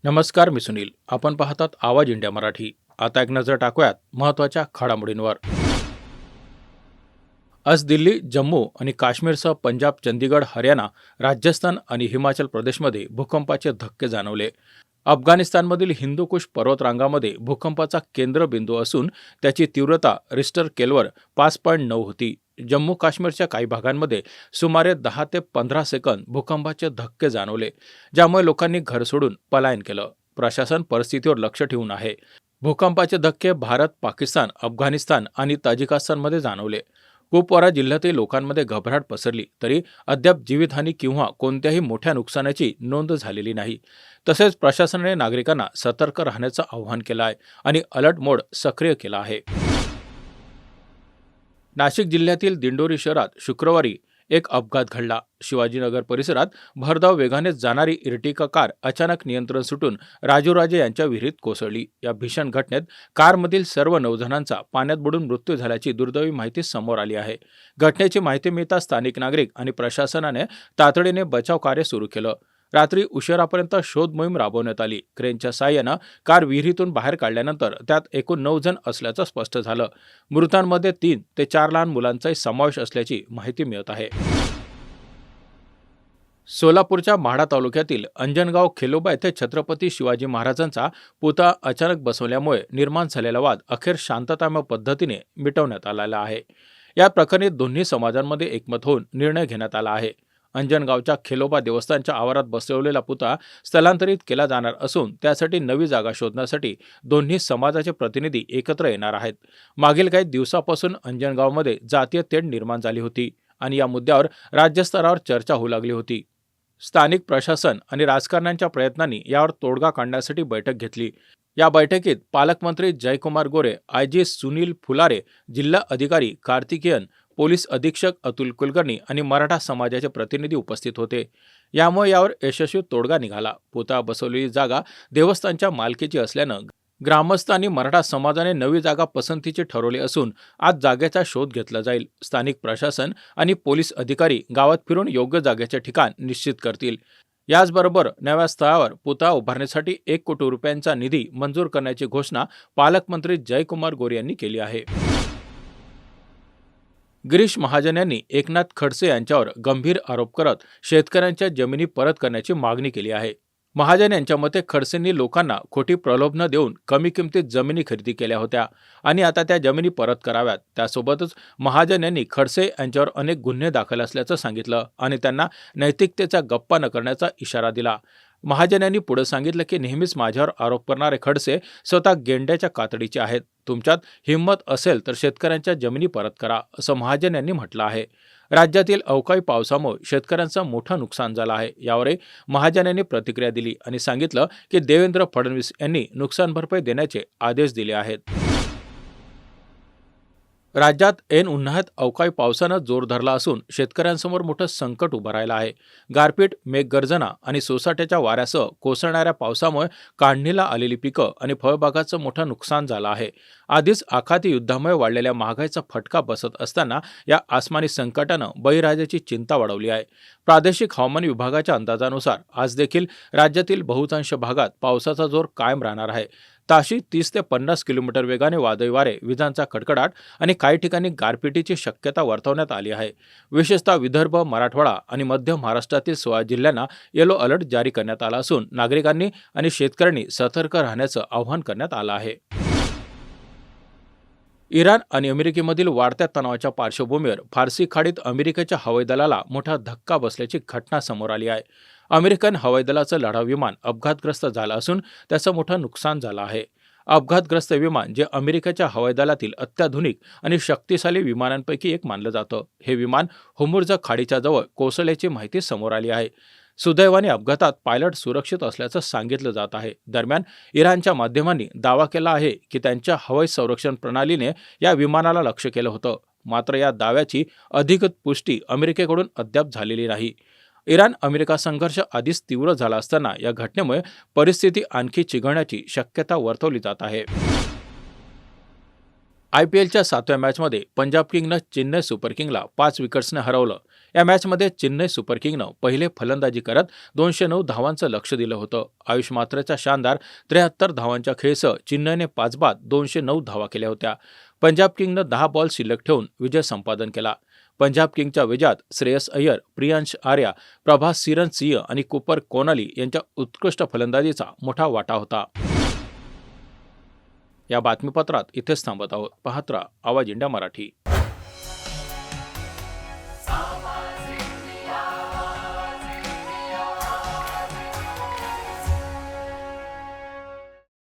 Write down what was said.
नमस्कार, मी सुनील. आपण पाहतात आवाज इंडिया मराठी. आता एक नजर टाकूयात महत्त्वाच्या घडामोडींवर. आज दिल्ली, जम्मू आणि काश्मीरसह पंजाब, चंदीगड, हरियाणा, राजस्थान आणि हिमाचल प्रदेशमध्ये भूकंपाचे धक्के जाणवले. अफगाणिस्तानमधील हिंदुकुश पर्वतरांगामध्ये भूकंपाचा केंद्रबिंदू असून त्याची तीव्रता रिस्टर स्केलवर 5.9 होती. जम्मू काश्मीरच्या काही भागांमध्ये सुमारे 10 ते 15 सेकंद भूकंपाचे धक्के जाणवले, ज्यामुळे लोकांनी घर सोडून पलायन केलं. प्रशासन परिस्थितीवर लक्ष ठेवून आहे. भूकंपाचे धक्के भारत, पाकिस्तान, अफगाणिस्तान आणि ताजिकिस्तानमध्ये जाणवले. कुपवारा जिल्ह्यातील लोकांमध्ये घबराट पसरली तरी अद्याप जीवितहानी किंवा कोणत्याही मोठ्या नुकसानाची नोंद झालेली नाही. तसेच प्रशासनाने नागरिकांना सतर्क राहण्याचं आवाहन केलं आहे आणि अलर्ट मोड सक्रिय केला आहे. नाशिक जिल्ह्यातील दिंडोरी शहरात शुक्रवारी एक अपघात घडला. शिवाजीनगर परिसरात भरधाव वेगाने जाणारी इर्टिका कार अचानक नियंत्रण सुटून राजूराजे यांच्या विहिरीत कोसळली. या भीषण घटनेत कारमधील सर्व 9 जणांचा पाण्यात बुडून मृत्यू झाल्याची दुर्दैवी माहिती समोर आली आहे. घटनेची माहिती मिळताच स्थानिक नागरिक आणि प्रशासनाने तातडीने बचाव कार्य सुरू केलं. रात्री उशिरापर्यंत शोध मोहीम राबवण्यात आली. क्रेनच्या साहाय्यानं कार विहिरीतून बाहेर काढल्यानंतर त्यात एकूण 9 जण असल्याचं स्पष्ट झालं. मृतांमध्ये 3 ते 4 लहान मुलांचाही समावेश असल्याची माहिती मिळत आहे. सोलापूरच्या माढा तालुक्यातील अंजनगाव खेलोबा येथे छत्रपती शिवाजी महाराजांचा पुतळा अचानक बसवल्यामुळे निर्माण झालेला वाद अखेर शांततामय पद्धतीने मिटवण्यात आलेला आहे. या प्रकरणी दोन्ही समाजांमध्ये एकमत होऊन निर्णय घेण्यात आला आहे. अंजनगावच्या खेलोबा देवस्थानच्या आवारात बसवलेला पुतळा स्थलांतरित केला जाणार असून त्यासाठी नवी जागा शोधण्यासाठी दोन्ही समाजाचे प्रतिनिधी एकत्र येणार आहेत. मागील काही दिवसापासून अंजनगावमध्ये जातीय तेढ निर्माण झाली होती आणि या मुद्द्यावर राज्यस्तरावर चर्चा होऊ लागली होती. स्थानिक प्रशासन आणि राजकारण्यांच्या प्रयत्नांनी यावर तोडगा काढण्यासाठी बैठक घेतली. या बैठकीत पालकमंत्री जयकुमार गोरे, आयजी सुनील फुलारे, जिल्हा अधिकारी कार्तिकेयन, पोलीस अधीक्षक अतुल कुलकर्णी आणि मराठा समाजाचे प्रतिनिधी उपस्थित होते. यामुळे यावर यशस्वी तोडगा निघाला. पुतळा बसवलेली जागा देवस्थानच्या मालकीची असल्यानं ग्रामस्थ आणि मराठा समाजाने नवी जागा पसंतीची ठरवली असून आज जागेचा शोध घेतला जाईल. स्थानिक प्रशासन आणि पोलीस अधिकारी गावात फिरून योग्य जागेचे ठिकाण निश्चित करतील. याचबरोबर नव्या स्थळावर पुतळा उभारण्यासाठी 1 कोटी रुपयांचा निधी मंजूर करण्याची घोषणा पालकमंत्री जयकुमार गोरे यांनी केली आहे. गिरीश महाजन यांनी एकनाथ खडसे यांच्यावर गंभीर आरोप करत शेतकऱ्यांच्या जमिनी परत करण्याची मागणी केली आहे. महाजन यांच्या मते खडसेंनी लोकांना खोटी प्रलोभनं देऊन कमी किमतीत जमिनी खरेदी केल्या होत्या आणि आता त्या जमिनी परत कराव्यात. त्यासोबतच महाजन यांनी खडसे यांच्यावर अनेक गुन्हे दाखल असल्याचं सांगितलं आणि त्यांना नैतिकतेचा गप्पा न करण्याचा इशारा दिला. महाजन यांनी पुढे सांगितलं की नेहमीच माझ्यावर आरोप करणारे खडसे स्वतः गेंड्याच्या कातडीचे आहेत. तुमच्यात हिंमत असेल तर शेतकऱ्यांच्या जमिनी परत करा, असं महाजन यांनी म्हटलं आहे. राज्यातील अवकाळी पावसामुळे शेतकऱ्यांचं मोठं नुकसान झालं आहे. यावरही महाजन यांनी प्रतिक्रिया दिली आणि सांगितलं की देवेंद्र फडणवीस यांनी नुकसान भरपाई देण्याचे आदेश दिले आहेत. राज्यात ऐन उन्हाळ्यात अवकाळी पावसानं जोर धरला असून शेतकऱ्यांसमोर मोठं संकट उभं राहिलं आहे. गारपीट, मेघगर्जना आणि सोसाट्याच्या वाऱ्यासह कोसळणाऱ्या पावसामुळे काढणीला आलेली पिकं आणि फळबागाचं मोठं नुकसान झालं आहे. आधीच आखाती युद्धामुळे वाढलेल्या महागाईचा फटका बसत असताना या आसमानी संकटानं बळीराजाची चिंता वाढवली आहे. प्रादेशिक हवामान विभागाच्या अंदाजानुसार आज देखील राज्यातील बहुतांश भागात पावसाचा जोर कायम राहणार आहे. ताशी 30 ते 50 किलोमीटर वेगाने वादळी वारे, विजांचा कडकडाट आणि काही ठिकाणी गारपिटीची शक्यता वर्तवण्यात आली आहे. विशेषतः विदर्भ, मराठवाडा आणि मध्य महाराष्ट्रातील 16 जिल्ह्यांना येलो अलर्ट जारी करण्यात आला असून नागरिकांनी आणि शेतकऱ्यांनी सतर्क राहण्याचं आवाहन करण्यात आलं आहे. इराण आणि अमेरिकेमधील वाढत्या तणावाच्या पार्श्वभूमीवर फारसी खाडीत अमेरिकेच्या हवाई दलाला मोठा धक्का बसल्याची घटना समोर आली आहे. अमेरिकन हवाई दलाचं लढाऊ विमान अपघातग्रस्त झालं असून त्याचं मोठं नुकसान झालं आहे. अपघातग्रस्त विमान जे अमेरिकेच्या हवाई दलातील अत्याधुनिक आणि शक्तिशाली विमानांपैकी एक मानलं जातं. हे विमान होर्मुझ खाडीच्या जवळ कोसळल्याची माहिती समोर आली आहे. सुदैवाने अपघातात पायलट सुरक्षित असल्याचं सांगितलं जात आहे. दरम्यान इराणच्या माध्यमांनी दावा केला आहे की त्यांच्या हवाई संरक्षण प्रणालीने या विमानाला लक्ष्य केलं होतं. मात्र या दाव्याची अधिकृत पुष्टी अमेरिकेकडून अद्याप झालेली नाही. इराण अमेरिका संघर्ष आधीच तीव्र झाला असताना या घटनेमुळे परिस्थिती आणखी चिघळण्याची शक्यता वर्तवली जात आहे. IPLच्या 7व्या मॅचमध्ये पंजाब किंगनं चेन्नई सुपर किंगला 5 विकेट्सने हरवलं. या मॅचमध्ये चेन्नई सुपर किंगनं पहिले फलंदाजी करत 209 धावांचं लक्ष दिलं होतं. आयुष मात्रेच्या शानदार 73 धावांच्या खेळसह चेन्नईने 5 बाद 209 धावा केल्या होत्या. पंजाब किंगनं 10 बॉल शिल्लक ठेवून विजय संपादन केला. पंजाब किंगच्या विजयात श्रेयस अय्यर, प्रियांश आर्या, प्रभास सिरन सिंह आणि कुपर कोनाली यांच्या उत्कृष्ट फलंदाजीचा मोठा वाटा होता. या बातमीपत्रात इथेच थांबत आहोत. पाहत रहा आवाज इंडिया मराठी.